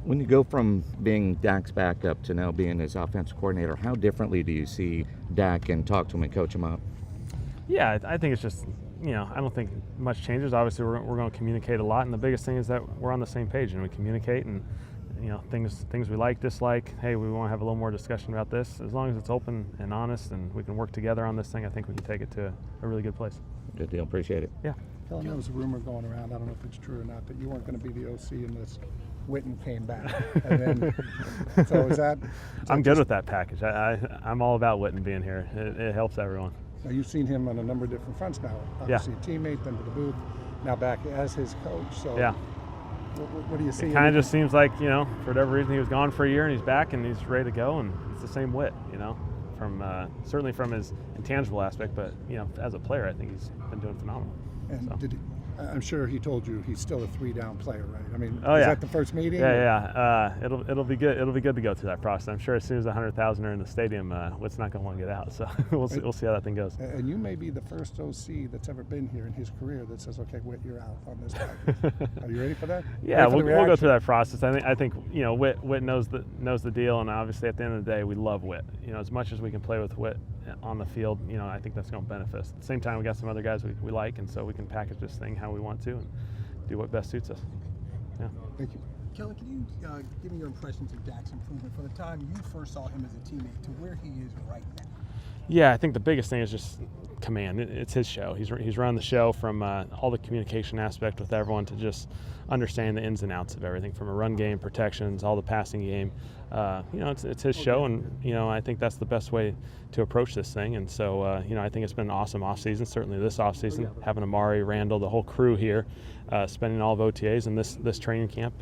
When you go from being Dak's backup to now being his offensive coordinator, how differently do you see Dak and talk to him and coach him up? Yeah, I think it's just, I don't think much changes. Obviously, we're going to communicate a lot, and the biggest thing is that we're on the same page and we communicate, and things we like, dislike. Hey, we want to have a little more discussion about this. As long as it's open and honest, and we can work together on this thing, I think we can take it to a really good place. Good deal. Appreciate it. Yeah. Kellen, there was a rumor going around, I don't know if it's true or not, that you weren't going to be the OC unless Witten came back. And then, so is that I'm good with that package. I'm all about Witten being here. It helps everyone. Now, you've seen him on a number of different fronts now. Obviously, a teammate, then to the booth, now back as his coach. So, yeah. What do you see? It kind of just seems like, for whatever reason, he was gone for a year and he's back and he's ready to go, and it's the same Witt, from certainly from his intangible aspect, but as a player, I think he's been doing phenomenal. And so. I'm sure he told you he's still a 3-down player, right? I mean, is yeah. that the first meeting? Yeah. It'll be good. It'll be good to go through that process. I'm sure as soon as 100,000 are in the stadium, Witt's not going to want to get out. So we'll see how that thing goes. And you may be the first OC that's ever been here in his career that says, "Okay, Witt, you're out on this package." Are you ready for that? Yeah, we'll go through that process. I think Witt knows the deal, and obviously at the end of the day, we love Witt. As much as we can play with Witt on the field, I think that's going to benefit us. At the same time, we got some other guys we like, and so we can package this thing how we want to and do what best suits us. Yeah. Thank you. Kellen, can you give me your impressions of Dak's improvement from the time you first saw him as a teammate to where he is right now? Yeah, I think the biggest thing is just command. It's his show. He's run the show from all the communication aspect with everyone to just understand the ins and outs of everything, from a run game, protections, all the passing game. It's his show, and I think that's the best way to approach this thing. And so I think it's been an awesome offseason, certainly this offseason, having Amari, Randall, the whole crew here, spending all of OTAs and this training camp.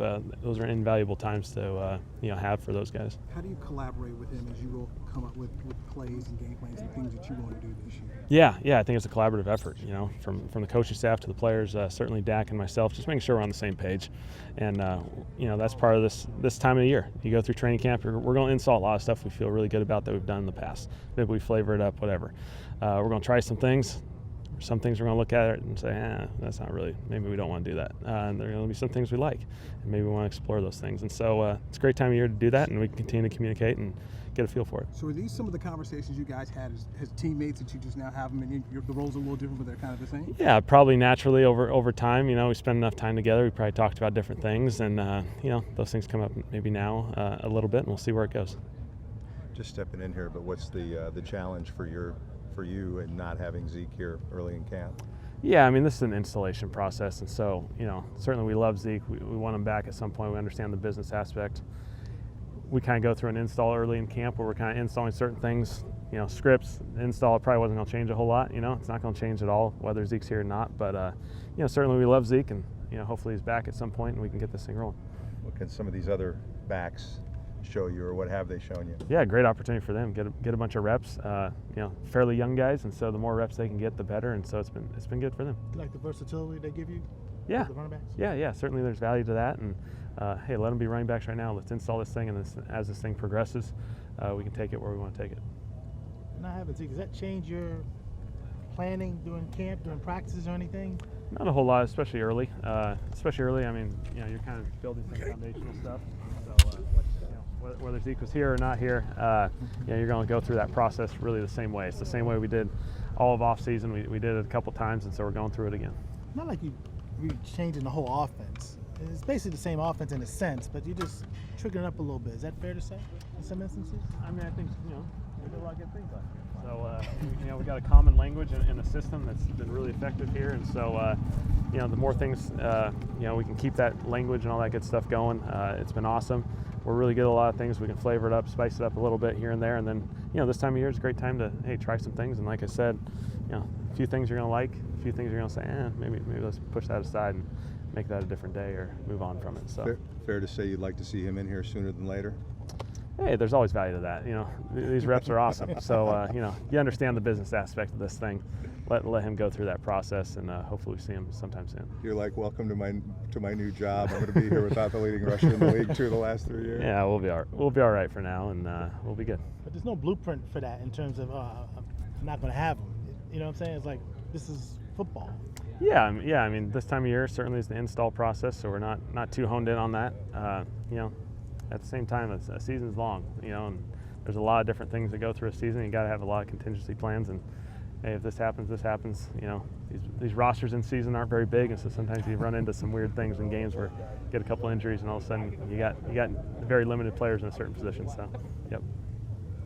Those are invaluable times to have for those guys. How do you collaborate with him as you will come up with plays and game plans and things that you want to do this year? Yeah, I think it's a collaborative effort, from the coaching staff to the players, certainly Dak and myself, just making sure we're on the same page. And, that's part of this time of the year. You go through training camp, we're going to install a lot of stuff we feel really good about that we've done in the past. Maybe we flavor it up, whatever. We're going to try some things. Some things we're going to look at it and say, that's not really, maybe we don't want to do that. And there are going to be some things we like, and maybe we want to explore those things. And so it's a great time of year to do that, and we can continue to communicate and get a feel for it. So are these some of the conversations you guys had as teammates that you just now have them, and the roles are a little different, but they're kind of the same? Yeah, probably naturally over time. We spend enough time together. We probably talked about different things, and those things come up maybe now a little bit, and we'll see where it goes. Just stepping in here, but what's the challenge for you and not having Zeke here early in camp? Yeah, this is an installation process, and so certainly we love Zeke. We want him back at some point. We understand the business aspect. We kind of go through an install early in camp where we're kind of installing certain things, scripts. Install probably wasn't going to change a whole lot. It's not going to change at all whether Zeke's here or not. But certainly we love Zeke, and hopefully he's back at some point and we can get this thing rolling. What can some of these other backs show you, or what have they shown you? Yeah, great opportunity for them. Get a bunch of reps. Fairly young guys, and so the more reps they can get, the better. And so it's been good for them. You like the versatility they give you? Yeah. The running backs? Yeah. Certainly, there's value to that. And hey, let them be running backs right now. Let's install this thing, and as this thing progresses, we can take it where we want to take it. Not having Zeke, does that change your planning during camp, during practices, or anything? Not a whole lot, especially early. You're kind of building some foundational stuff. So, whether Zeke was here or not here, you're going to go through that process really the same way. It's the same way we did all of off season. We did it a couple times, and so we're going through it again. Not like you're changing the whole offense. It's basically the same offense in a sense, but you're just triggering up a little bit. Is that fair to say in some instances? I think we did a lot of good things last year. So we got a common language and a system that's been really effective here, and so the more things we can keep that language and all that good stuff going. It's been awesome. We're really good at a lot of things. We can flavor it up, spice it up a little bit here and there, and then this time of year is a great time to try some things. And like I said, a few things you're going to like, a few things you're going to say, maybe let's push that aside and make that a different day or move on from it. So fair to say you'd like to see him in here sooner than later? Hey, there's always value to that. These reps are awesome. So you understand the business aspect of this thing. Let him go through that process, and hopefully we see him sometime soon. You're like, welcome to my new job. I'm going to be here without the leading rusher in the league the last 3 years. Yeah, we'll be all right for now, and we'll be good. But there's no blueprint for that in terms of I'm not going to have him. You know what I'm saying? It's like this is football. Yeah, I mean, this time of year certainly is the install process, so we're not too honed in on that. You know, at the same time, a season's long, you know, and there's a lot of different things that go through a season. You got to have a lot of contingency plans, and hey, if this happens, this happens. You know, these rosters in season aren't very big, and so sometimes you run into some weird things in games where you get a couple injuries, and all of a sudden you got very limited players in a certain position. So, yep.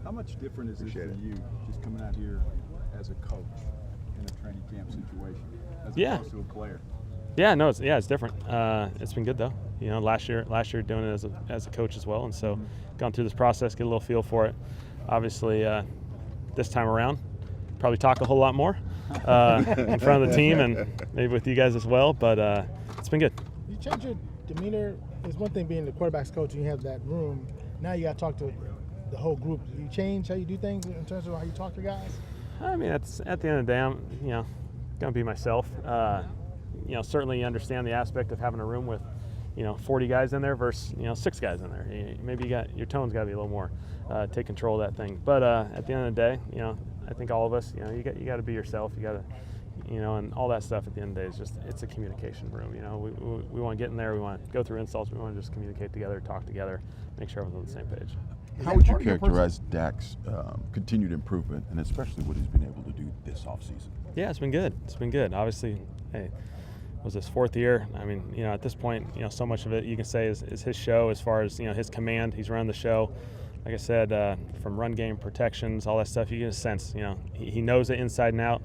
How much different is this Appreciate for it. you, just coming out here as a coach in a training camp situation, as Yeah. opposed to a player? Yeah, no, it's different. It's been good though. You know, last year doing it as a coach as well, and so gone through this process, get a little feel for it. Obviously, this time around, probably talk a whole lot more in front of the team and maybe with you guys as well. But it's been good. You change your demeanor. It's one thing being the quarterback's coach and you have that room. Now you got to talk to the whole group. You change how you do things in terms of how you talk to guys? I mean, at the end of the day, I'm gonna be myself. You know, certainly you understand the aspect of having a room with 40 guys in there versus 6 guys in there. Maybe your tone's got to be a little more take control of that thing. But at the end of the day, I think all of us, you got to be yourself. You got to, and all that stuff. At the end of the day, is just it's a communication room. We want to get in there. We want to go through insults. We want to just communicate together, talk together, make sure everyone's on the same page. How would you characterize Dak's continued improvement, and especially what he's been able to do this offseason? Yeah, it's been good. It's been good. Obviously, hey, it was his 4th year. I mean, at this point, so much of it you can say is his show as far as, his command. He's run the show. Like I said, from run game, protections, all that stuff, you get a sense, he knows it inside and out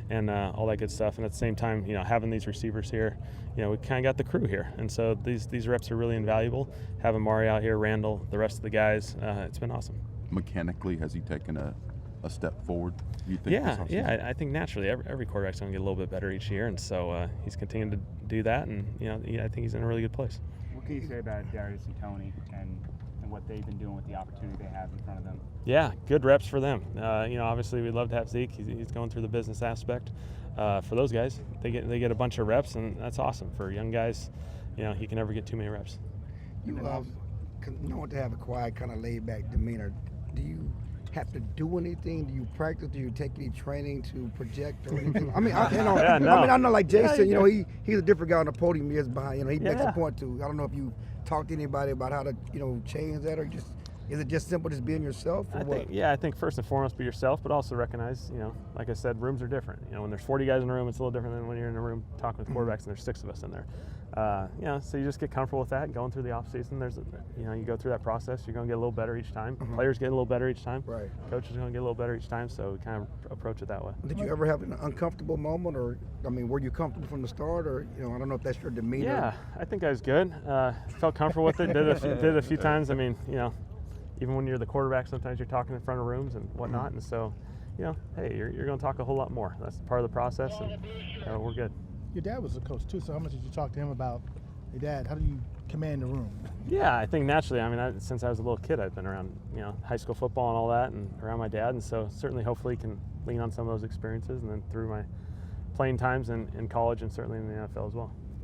and all that good stuff. And at the same time, having these receivers here, we kind of got the crew here. And so these reps are really invaluable. Having Mari out here, Randall, the rest of the guys, it's been awesome. Mechanically, has he taken a step forward, you think? Yeah, I think naturally every quarterback's going to get a little bit better each year, and so he's continuing to do that, and I think he's in a really good place. What can you say about Darius and Tony and what they've been doing with the opportunity they have in front of them? Yeah, good reps for them. Obviously we'd love to have Zeke. He's going through the business aspect. For those guys, they get a bunch of reps, and that's awesome. For young guys, he can never get too many reps. You known to have a quiet, kind of laid-back demeanor. Do you have to do anything? Do you practice? Do you take any training to project or anything? I mean, I know like Jason, he's a different guy on the podium. He is behind, he makes a point to. I don't know if you talk to anybody about how to, change that, or is it just simple just being yourself, or what? I think first and foremost be yourself, but also recognize, like I said, rooms are different. When there's 40 guys in a room, it's a little different than when you're in a room talking with quarterbacks and there's 6 of us in there. So you just get comfortable with that and going through the off season. There's, you go through that process. You're going to get a little better each time. Players get a little better each time. Right. Coaches are going to get a little better each time. So we kind of approach it that way. Did you ever have an uncomfortable moment, or were you comfortable from the start, or I don't know if that's your demeanor. Yeah, I think I was good. Felt comfortable with it. Did it a few times. I mean, even when you're the quarterback, sometimes you're talking in front of rooms and whatnot. And so, hey, you're going to talk a whole lot more. That's part of the process, and we're good. Your dad was a coach too, so how much did you talk to him about your dad? How do you command the room? Yeah, I think naturally. I mean, since I was a little kid, I've been around, high school football and all that, and around my dad, and so certainly, hopefully, can lean on some of those experiences, and then through my playing times in college and certainly in the NFL as well.